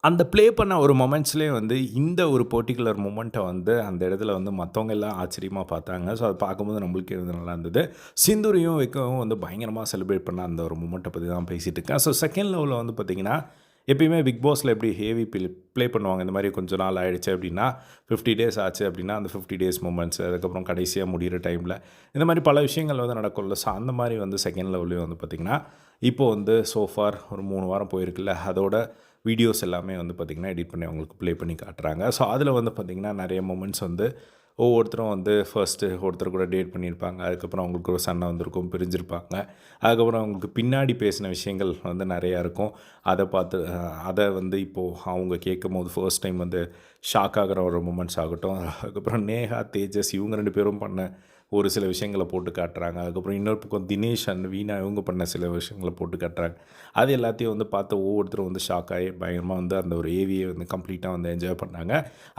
அந்த ப்ளே பண்ண ஒரு மொமெண்ட்ஸ்லேயே வந்து இந்த ஒரு பர்ட்டிகுலர் மொமெண்ட்டை வந்து அந்த இடத்துல வந்து மற்றவங்க எல்லாம் ஆச்சரியமாக பார்த்தாங்க. ஸோ அதை பார்க்கும்போது நம்மளுக்கே வந்து நல்லா இருந்தது. சிந்துரையும் விக்ரமும் வந்து பயங்கரமாக செலிப்ரேட் பண்ண அந்த ஒரு மொமெண்ட்டை பற்றி தான் பேசிகிட்டு இருக்கேன். ஸோ செகண்ட் லெவலில் வந்து பார்த்திங்கன்னா, எப்பயுமே பிக் பாஸில் எப்படி ஹேவி ப்ளே பண்ணுவாங்க. இந்த மாதிரி கொஞ்சம் நாள் ஆகிடுச்சு அப்படின்னா 50 டேஸ் ஆச்சு அப்படின்னா அந்த 50 டேஸ் மூமெண்ட்ஸ், அதுக்கப்புறம் கடைசியாக முடிகிற டைமில் இந்த மாதிரி பல விஷயங்கள் வந்து நடக்கும்ல. ஸோ அந்த மாதிரி வந்து செகண்ட் லெவல்லையும் வந்து பார்த்திங்கன்னா, இப்போது வந்து சோஃபார் ஒரு 3 வாரம் போயிருக்குல்ல, அதோட வீடியோஸ் எல்லாமே வந்து பார்த்திங்கன்னா எடிட் பண்ணி அவங்களுக்கு ப்ளே பண்ணி காட்டுறாங்க. ஸோ அதில் வந்து பார்த்திங்கன்னா நிறைய மொமெண்ட்ஸ் வந்து ஒவ்வொருத்தரும் வந்து ஃபர்ஸ்ட்டு ஒருத்தர் கூட டேட் பண்ணியிருப்பாங்க. அதுக்கப்புறம் அவங்களுக்கு ஒரு சண்டை வந்திருக்கும், பிரிஞ்சிருப்பாங்க. அதுக்கப்புறம் அவங்களுக்கு பின்னாடி பேசின விஷயங்கள் வந்து நிறையா இருக்கும். அதை பார்த்து அதை வந்து இப்போது அவங்க கேட்கும்போது ஃபர்ஸ்ட் டைம் வந்து ஷாக் ஆகிற ஒரு மொமெண்ட்ஸ் ஆகட்டும். அதுக்கப்புறம் நேஹா, தேஜஸ் இவங்க 2 பேரும் பண்ண ஒரு சில விஷயங்களை போட்டு காட்டுறாங்க. அதுக்கப்புறம் இன்னொரு பக்கம் தினேஷ் அண்ட் வீணா இவங்க பண்ண சில விஷயங்களை போட்டு காட்டுறாங்க. அது எல்லாத்தையும் வந்து பார்த்து ஒவ்வொருத்தரும் வந்து ஷாக் ஆகி பயங்கரமாக வந்து அந்த ஒரு ஏவியை வந்து கம்ப்ளீட்டாக வந்து என்ஜாய் பண்ணாங்க.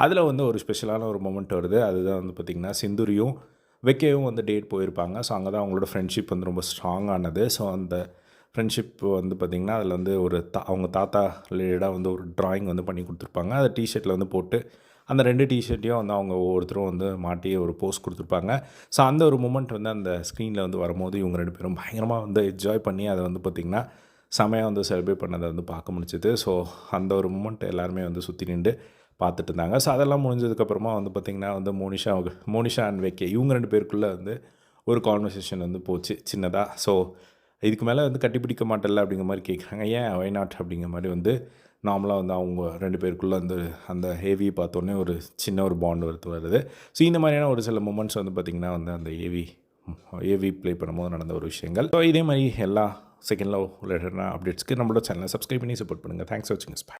அதில் வந்து ஒரு ஸ்பெஷலான ஒரு மொமெண்ட் வருது. அதுதான் வந்து பார்த்திங்கன்னா, சிந்துரியும் வெக்கையும் வந்து டேட் போயிருப்பாங்க. ஸோ அங்கே தான் அவங்களோட ஃப்ரெண்ட்ஷிப் வந்து ரொம்ப ஸ்ட்ராங்கானது. ஸோ அந்த ஃப்ரெண்ட்ஷிப் வந்து பார்த்திங்கன்னா, அதில் வந்து ஒரு அவங்க தாத்தா ரிலேட்டடாக வந்து ஒரு ட்ராயிங் வந்து பண்ணி கொடுத்துருப்பாங்க. அதை டிஷர்ட்டில் வந்து போட்டு அந்த 2 டிஷர்ட்டையும் வந்து அவங்க ஒவ்வொருத்தரும் வந்து மாட்டி ஒரு போஸ் கொடுத்துருப்பாங்க. ஸோ அந்த ஒரு மொமெண்ட் வந்து அந்த ஸ்க்ரீனில் வந்து வரும்போது இவங்க 2 பேரும் பயங்கரமாக வந்து என்ஜாய் பண்ணி அதை வந்து பார்த்திங்கன்னா செமையாக வந்து செலிப்ரேட் பண்ணதை வந்து பார்க்க முடிஞ்சுது. ஸோ அந்த ஒரு மொமெண்ட் எல்லாருமே வந்து சுற்றி நின்று பார்த்துட்டு இருந்தாங்க. ஸோ அதெல்லாம் முடிஞ்சதுக்கப்புறமா வந்து பார்த்திங்கன்னா வந்து மோனிஷா அண்ட் வெக்கே இவங்க 2 பேருக்குள்ளே வந்து ஒரு கான்வர்சேஷன் வந்து போச்சு சின்னதாக. ஸோ இதுக்கு மேலே வந்து கட்டிப்பிடிக்க மாட்டேல்ல அப்படிங்கிற மாதிரி கேட்குறாங்க. ஏன் ஒய் நாட் அப்படிங்கிற மாதிரி வந்து நார்மலாக வந்து அவங்க 2 பேருக்குள்ளே வந்து அந்த ஹேவியை பார்த்தோன்னே ஒரு சின்ன ஒரு பாண்ட் வருது. ஸோ இந்த மாதிரியான ஒரு சில மொமெண்ட்ஸ் வந்து பார்த்திங்கன்னா வந்து அந்த ஏவி ப்ளே பண்ணும்போது நடந்த ஒரு விஷயங்கள். ஸோ இதே மாதிரி எல்லா செகண்ட் லவ் ரிலேட்டடான அப்டேட்ஸ்க்கு நம்மளோட சேனலை சப்ஸ்கிரைப் பண்ணி சப்போர்ட் பண்ணுங்கள். தேங்க்ஸ் ஃபார் வாட்சிங்.